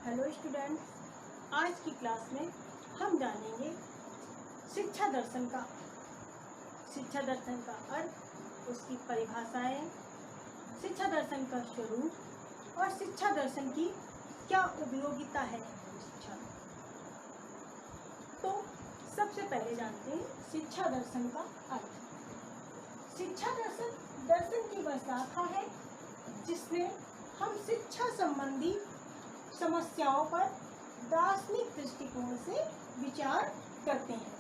Hello students, आज की class में हम जानेंगे शिक्षा दर्शन का अर्थ, उसकी परिभाषाएं, शिक्षा दर्शन का स्वरूप और शिक्षा दर्शन की क्या उपयोगिता है शिक्षा में। तो सबसे पहले जानते हैं शिक्षा दर्शन का अर्थ। शिक्षा दर्शन की वह शाखा है जिसमें हम शिक्षा संबंधी समस्याओं पर दार्शनिक दृष्टिकोण से विचार करते हैं।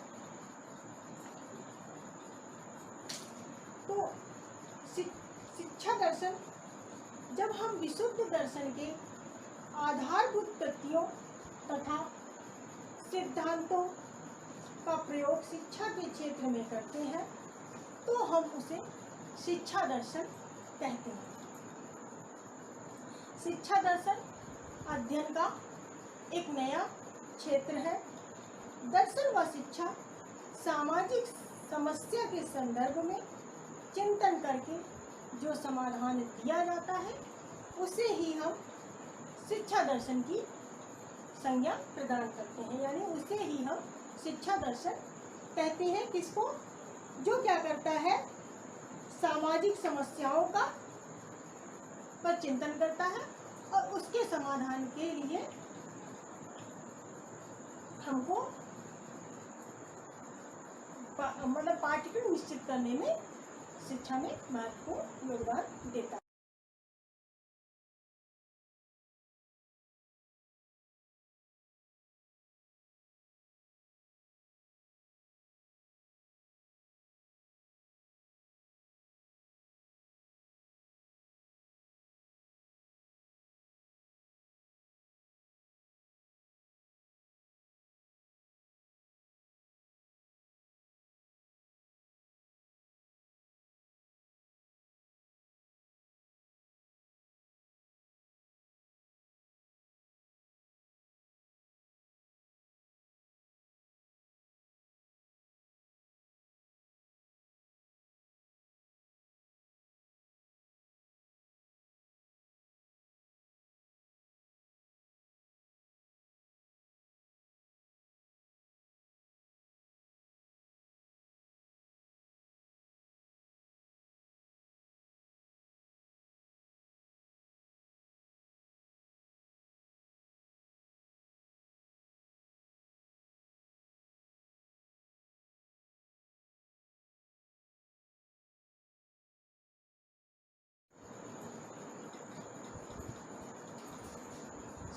तो शिक्षा दर्शन, जब हम विशुद्ध दर्शन के आधारभूत तथ्यों तथा सिद्धांतों का प्रयोग शिक्षा के क्षेत्र में करते हैं तो हम उसे शिक्षा दर्शन कहते हैं। शिक्षा दर्शन अध्ययन का एक नया क्षेत्र है। दर्शन व शिक्षा सामाजिक समस्या के संदर्भ में चिंतन करके जो समाधान दिया जाता है उसे ही हम शिक्षा दर्शन की संज्ञा प्रदान करते हैं, यानी उसे ही हम शिक्षा दर्शन कहते हैं। किसको? जो क्या करता है, सामाजिक समस्याओं का पर चिंतन करता है और उसके समाधान के लिए हमको मतलब पाठ्यक्रम निश्चित करने में शिक्षा में महत्वपूर्ण योगदान देता है।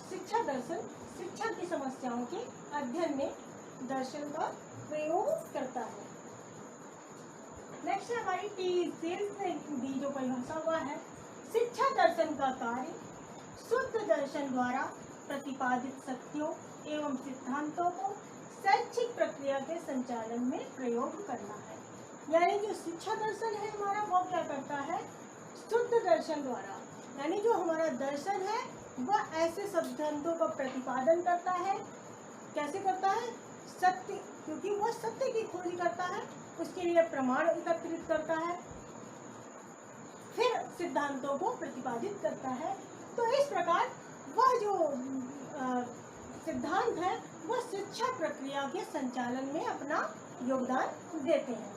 शिक्षा दर्शन शिक्षा की समस्याओं के अध्ययन में दर्शन का प्रयोग करता है। नेक्स्ट हमारी दी जो परिभाषा हुआ है, शिक्षा दर्शन का कार्य शुद्ध दर्शन द्वारा प्रतिपादित सत्यों एवं सिद्धांतों को शैक्षिक प्रक्रिया के संचालन में प्रयोग करना है। यानी जो शिक्षा दर्शन है हमारा, वो क्या करता है, शुद्ध दर्शन द्वारा, यानी जो हमारा दर्शन है वह ऐसे सिद्धांतों का प्रतिपादन करता है। कैसे करता है? सत्य, क्योंकि वह सत्य की खोज करता है, उसके लिए प्रमाण एकत्रित करता है, फिर सिद्धांतों को प्रतिपादित करता है। तो इस प्रकार वह जो सिद्धांत है वह शिक्षा प्रक्रिया के संचालन में अपना योगदान देते हैं।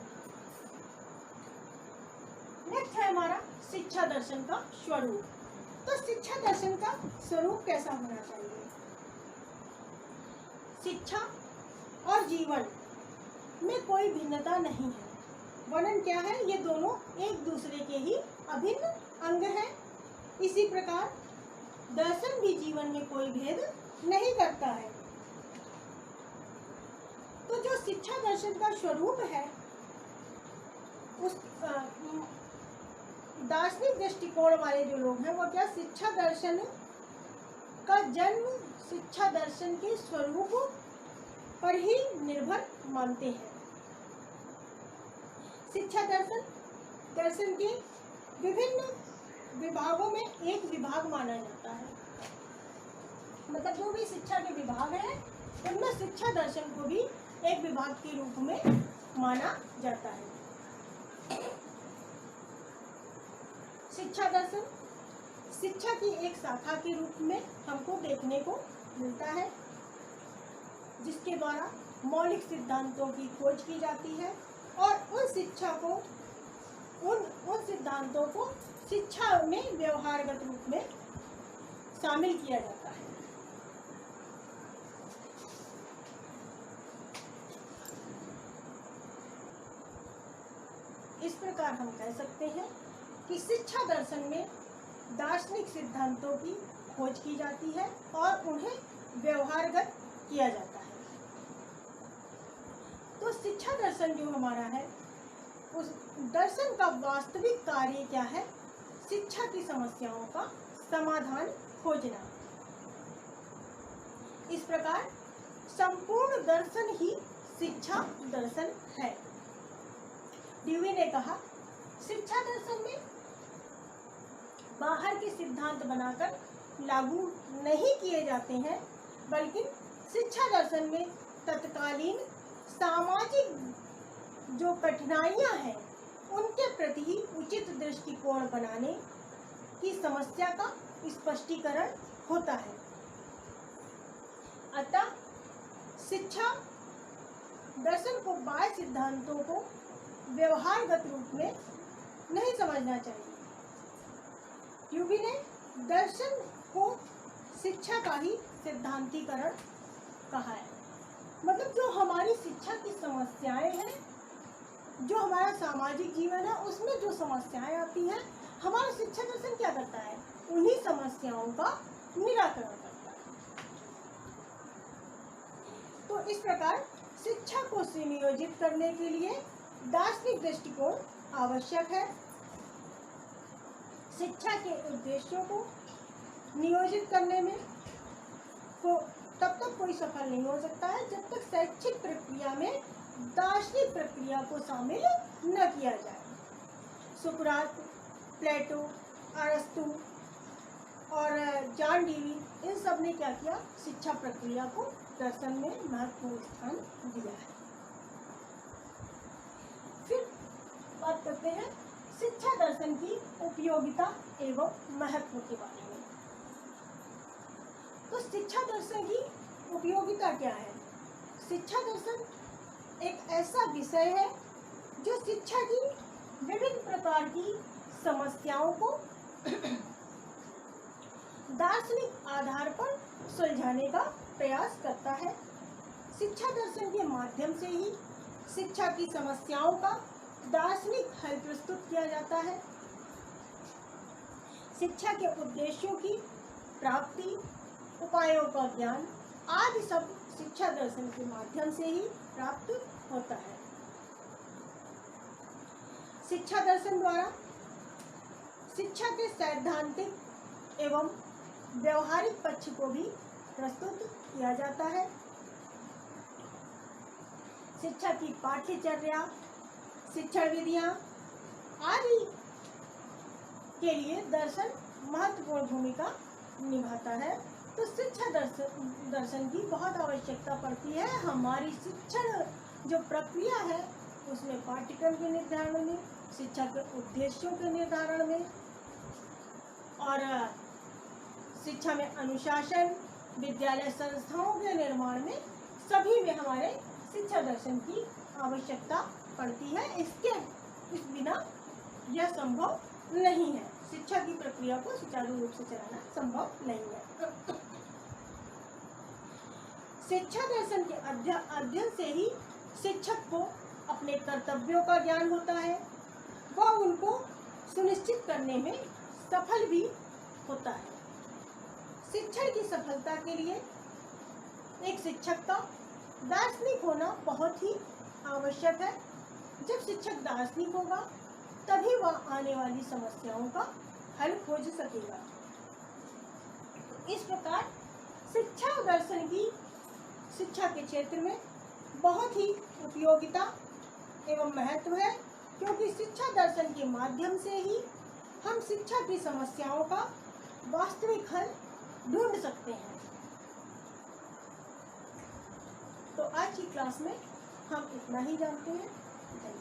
नेक्स्ट है हमारा शिक्षा दर्शन का स्वरूप। तो शिक्षा दर्शन का स्वरूप कैसा होना चाहिए? शिक्षा और जीवन में कोई भिन्नता नहीं है। वर्णन क्या है? ये दोनों एक दूसरे के ही अभिन्न अंग हैं। इसी प्रकार दर्शन भी जीवन में कोई भेद नहीं करता है। तो जो शिक्षा दर्शन का स्वरूप है, उस दार्शनिक दृष्टिकोण वाले जो लोग हैं वो क्या शिक्षा दर्शन का जन्म शिक्षा दर्शन के स्वरूप पर ही निर्भर मानते हैं। शिक्षा दर्शन के विभिन्न विभागों में एक विभाग माना जाता है। मतलब जो भी शिक्षा के विभाग हैं उनमें शिक्षा दर्शन को भी एक विभाग के रूप में माना जाता है। शिक्षा दर्शन शिक्षा की एक शाखा के रूप में हमको देखने को मिलता है, जिसके द्वारा मौलिक सिद्धांतों की खोज की जाती है और उन सिद्धांतों को शिक्षा में व्यवहारगत रूप में शामिल किया जाता है। इस प्रकार हम कह सकते हैं कि शिक्षा दर्शन में दार्शनिक सिद्धांतों की खोज की जाती है और उन्हें व्यवहारगत किया जाता है। तो शिक्षा दर्शन जो हमारा है, उस दर्शन का वास्तविक कार्य क्या है? शिक्षा की समस्याओं का समाधान खोजना। इस प्रकार संपूर्ण दर्शन ही शिक्षा दर्शन है। ड्यूई ने कहा, शिक्षा दर्शन में बाहर के सिद्धांत बनाकर लागू नहीं किए जाते हैं, बल्कि शिक्षा दर्शन में तत्कालीन सामाजिक जो कठिनाइयां हैं उनके प्रति ही उचित दृष्टिकोण बनाने की समस्या का स्पष्टीकरण होता है। अतः शिक्षा दर्शन को बाह्य सिद्धांतों को व्यवहारगत रूप में नहीं समझना चाहिए। ड्यूई ने दर्शन को शिक्षा का ही सिद्धांतीकरण कहा है। मतलब जो हमारी शिक्षा की समस्याएं हैं, जो हमारा सामाजिक जीवन है, उसमें जो समस्याएं आती हैं, हमारा शिक्षा दर्शन क्या करता है? उन्हीं समस्याओं का निराकरण करता है। तो इस प्रकार शिक्षा को सुनियोजित करने के लिए दार्शनिक दृष्टिकोण आवश्यक है। शिक्षा के उद्देश्यों को नियोजित करने में तब तक कोई सफल नहीं हो सकता है जब तक शैक्षिक प्रक्रिया में दार्शनिक प्रक्रिया को शामिल न किया जाए। सुकरात, प्लेटो, अरस्तु और जॉन ड्यूई, इन सब ने क्या किया? शिक्षा प्रक्रिया को दर्शन में महत्वपूर्ण स्थान दिया है। फिर बात करते हैं शिक्षा दर्शन की उपयोगिता एवं महत्व के बारे में। तो शिक्षा दर्शन की उपयोगिता क्या है? शिक्षा दर्शन एक ऐसा विषय है जो शिक्षा की विभिन्न प्रकार की समस्याओं को दार्शनिक आधार पर सुलझाने का प्रयास करता है। शिक्षा दर्शन के माध्यम से ही शिक्षा की समस्याओं का दार्शनिक हल प्रस्तुत किया जाता है। शिक्षा के उद्देश्यों की प्राप्ति, उपायों का ज्ञान आदि सब शिक्षा दर्शन के माध्यम से ही प्राप्त होता है। शिक्षा दर्शन द्वारा शिक्षा के सैद्धांतिक एवं व्यवहारिक पक्ष को भी प्रस्तुत किया जाता है। शिक्षा की पाठ्यचर्या, शिक्षण विधियां आदि के लिए दर्शन महत्वपूर्ण भूमिका निभाता है। तो शिक्षा दर्शन की बहुत आवश्यकता पड़ती है। हमारी शिक्षण जो प्रक्रिया है उसमें पाठ्यक्रम के निर्धारण में, शिक्षा के उद्देश्यों के निर्धारण में और शिक्षा में अनुशासन, विद्यालय संस्थाओं के निर्माण में, सभी में हमारे शिक्षा दर्शन की आवश्यकता पड़ती है। इस बिना यह संभव नहीं है। शिक्षा की प्रक्रिया को सुचारू रूप से चलाना संभव नहीं है। शिक्षा दर्शन के अध्ययन से ही शिक्षक को अपने कर्तव्यों का ज्ञान होता है, वह उनको सुनिश्चित करने में सफल भी होता है। शिक्षण की सफलता के लिए एक शिक्षक का दार्शनिक होना बहुत ही आवश्यक है। जब शिक्षक दार्शनिक होगा तभी वह आने वाली समस्याओं का हल खोज सकेगा। इस प्रकार शिक्षा दर्शन की शिक्षा के क्षेत्र में बहुत ही उपयोगिता एवं महत्व है, क्योंकि शिक्षा दर्शन के माध्यम से ही हम शिक्षा की समस्याओं का वास्तविक हल ढूंढ सकते हैं। तो आज की क्लास में हम इतना ही जानते हैं। धन्यवाद।